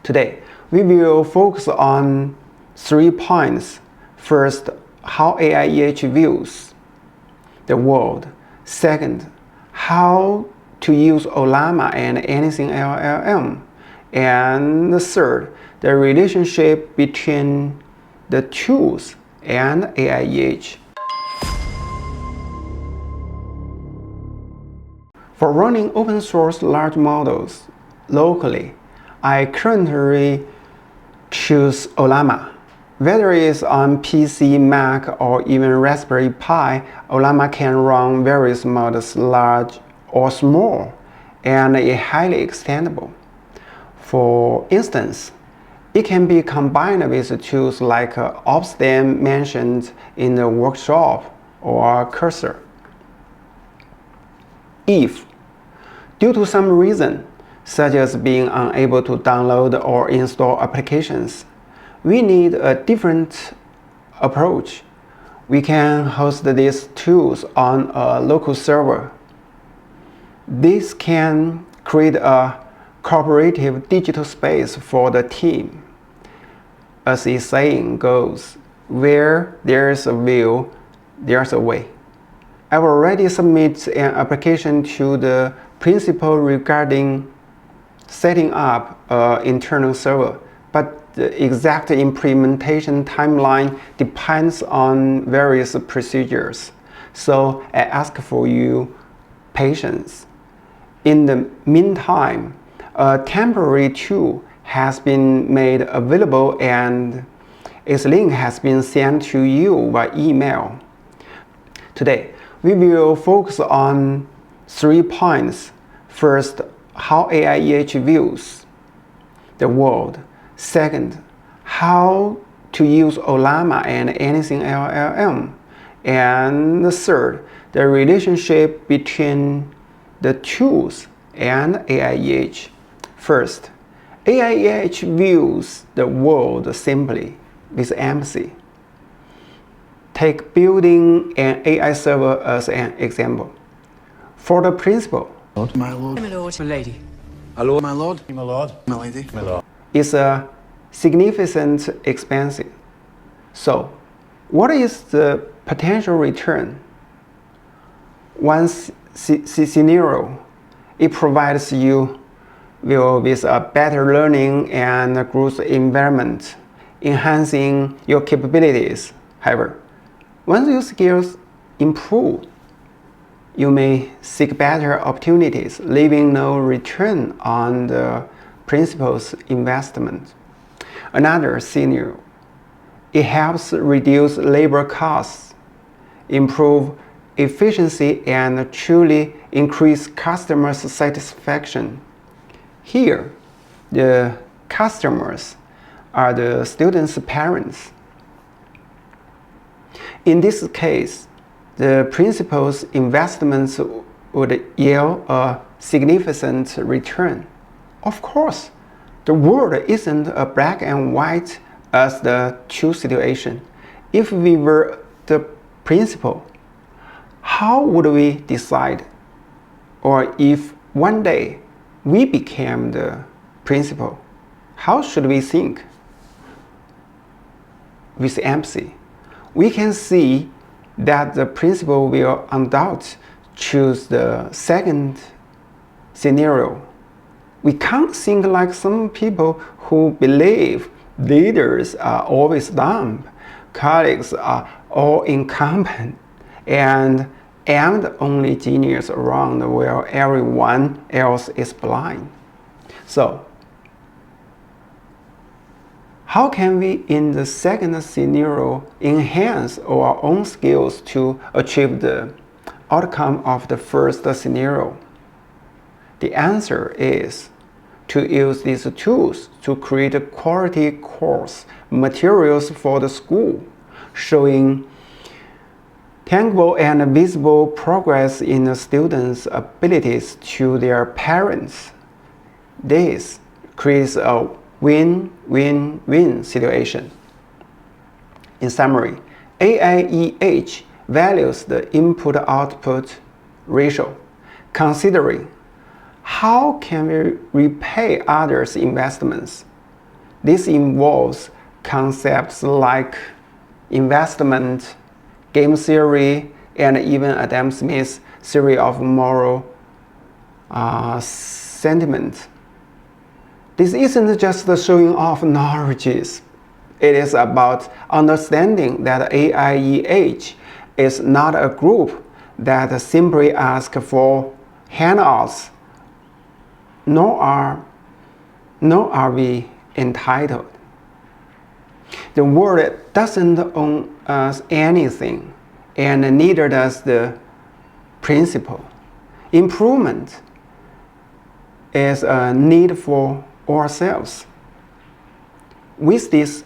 Today, we will focus on 3 points. First, how AIEH views the world. Second, how to use Ollama and AnythingLLM. And third, the relationship between the tools and AIEH. For running open source large models locally, I currently choose Ollama. Whether it's on PC, Mac, or even Raspberry Pi, Ollama can run various models large or small, and is highly extendable. For instance, it can be combined with tools like Opstem mentioned in the workshop or Cursor. If, due to some reason, such as being unable to download or install applications, we need a different approach, we can host these tools on a local server. This can create a cooperative digital space for the team. As the saying goes, where there's a will, there's a way. I've already submitted an application to the principal regarding setting up an internal server, but the exact implementation timeline depends on various procedures. So I ask for your patience. In the meantime, a temporary tool has been made available and its link has been sent to you by email. Today, we will focus on 3 points. First, how AIEH views the world. Second, how to use Ollama and AnythingLLM. And third, the relationship between the tools and AIEH. First, AIEH views the world simply with empathy. Take building an AI server as an example. For the principle, Lord, my lord, my lord, my lady. Hello, my lord, my lord, my lady, my lord, is a significant expense. So, what is the potential return? One scenario, it provides you with a better learning and growth environment, enhancing your capabilities. However, once your skills improve, you may seek better opportunities, leaving no return on the principal's investment. Another scenario, it helps reduce labor costs, improve efficiency, and truly increase customer satisfaction. Here, the customers are the students' parents. In this case, the principal's investments would yield a significant return. Of course, the world isn't a black and white as the true situation. If we were the principal, how would we decide? Or if one day we became the principal, how should we think? With empathy, we can see that the principal will undoubtedly choose the second scenario. We can't think like some people who believe leaders are always dumb, colleagues are all incompetent, and I'm the only genius around while everyone else is blind. So, how can we, in the second scenario, enhance our own skills to achieve the outcome of the first scenario? The answer is to use these tools to create quality course materials for the school, showing tangible and visible progress in the students' abilities to their parents. This creates a win-win-win situation. In summary, AIEH values the input-output ratio, considering how can we repay others' investments. This involves concepts like investment, game theory, and even Adam Smith's theory of moral sentiment. This isn't just the showing off knowledge. It is about understanding that AIEH is not a group that simply asks for handouts, nor are we entitled. The world doesn't own us anything, and neither does the principle. Improvement is a need for ourselves. With this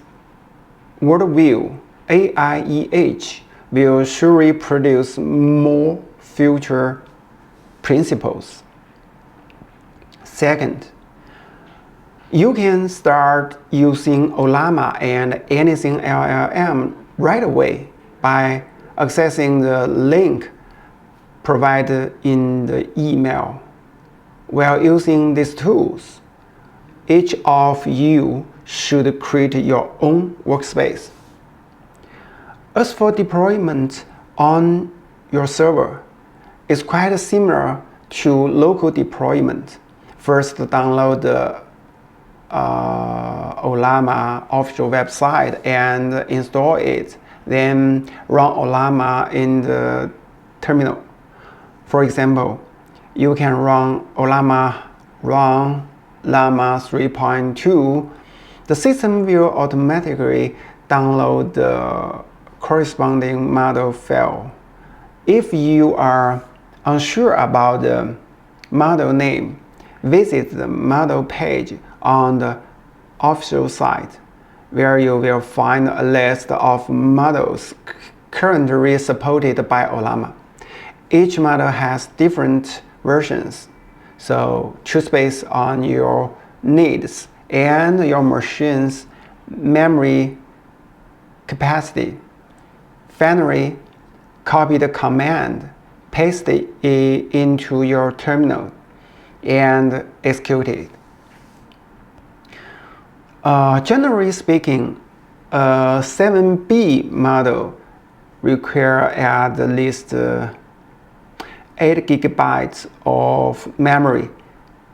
worldview, AIEH will surely produce more future principles. Second, you can start using Ollama and AnythingLLM right away by accessing the link provided in the email. While using these tools, each of you should create your own workspace. As for deployment on your server, it's quite similar to local deployment. First, download the Ollama official website and install it. Then run Ollama in the terminal. For example, you can run Ollama Llama 3.2. The system will automatically download the corresponding model file. If you are unsure about the model name, visit the model page on the official site, where you will find a list of models currently supported by Ollama. Each model has different versions, so choose based on your needs and your machine's memory capacity. Finally, copy the command, paste it into your terminal, and execute it. Generally speaking, a 7B model requires at least 8 gigabytes of memory.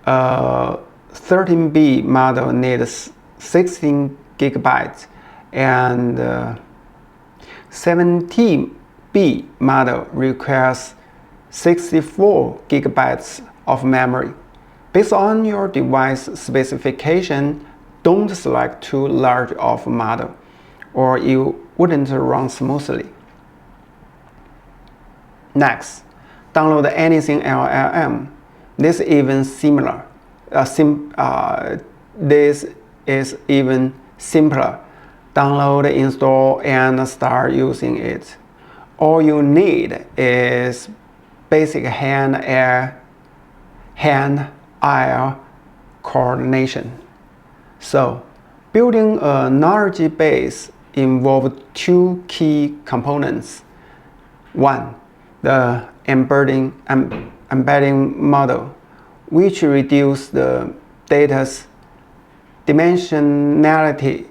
13B model needs 16 gigabytes, and 17B model requires 64 gigabytes of memory. Based on your device specification, don't select too large of a model, or it wouldn't run smoothly. Next, download AnythingLLM. This is even simpler. Download, install, and start using it. All you need is basic hand-eye coordination. So, building a knowledge base involves two key components. One, the embedding model, which reduces the data's dimensionality.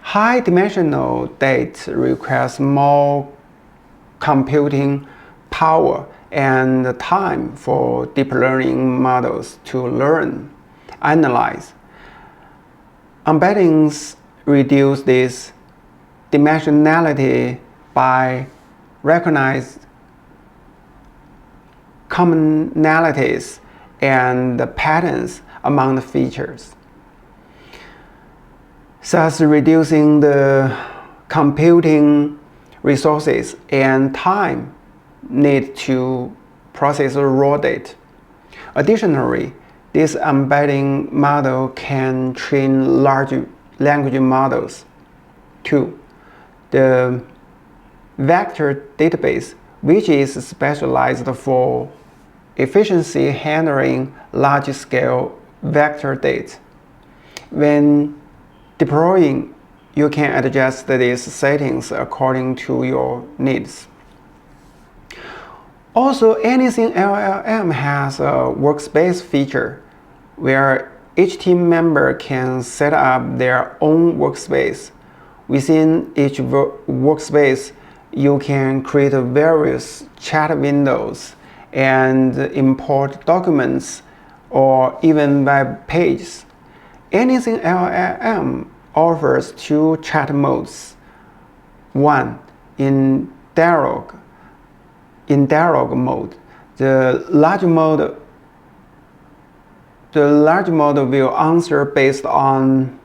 High-dimensional data requires more computing power and time for deep learning models to learn, analyze. Embeddings reduce this dimensionality by recognizing commonalities and patterns among the features, thus reducing the computing resources and time needed to process raw data. Additionally, this embedding model can train large language models. 2. The vector database, which is specialized for efficiency handling large-scale vector data. When deploying, you can adjust these settings according to your needs. Also, AnythingLLM has a workspace feature where Each team member can set up their own workspace. Within each workspace, you can create various chat windows and import documents or even web pages. AnythingLLM offers two chat modes. One, in dialogue mode. The large mode will answer based on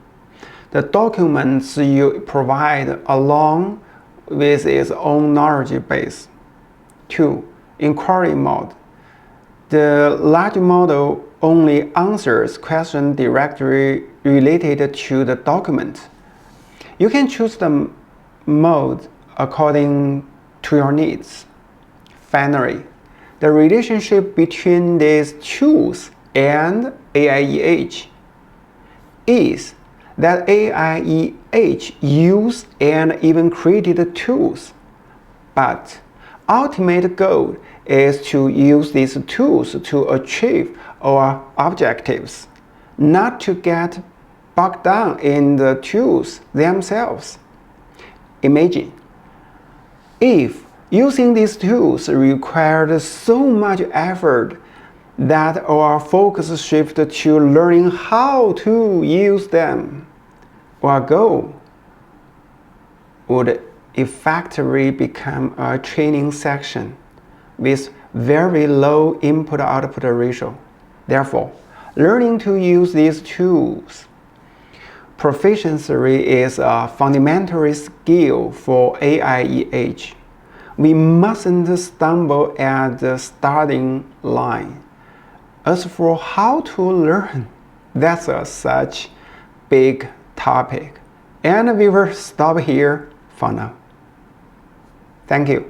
the documents you provide along with its own knowledge base. 2. Inquiry mode. The large model only answers questions directly related to the document. You can choose the mode according to your needs. Finally, the relationship between these tools and AIEH is that AIEH used and even created tools, but ultimate goal is to use these tools to achieve our objectives, not to get bogged down in the tools themselves. Imagine if using these tools required so much effort that our focus shifted to learning how to use them. Our goal would effectively become a training section with very low input-output ratio. Therefore, learning to use these tools proficiency is a fundamental skill for AIEH. We mustn't stumble at the starting line. As for how to learn, that's such big topic, and we will stop here for now. Thank you.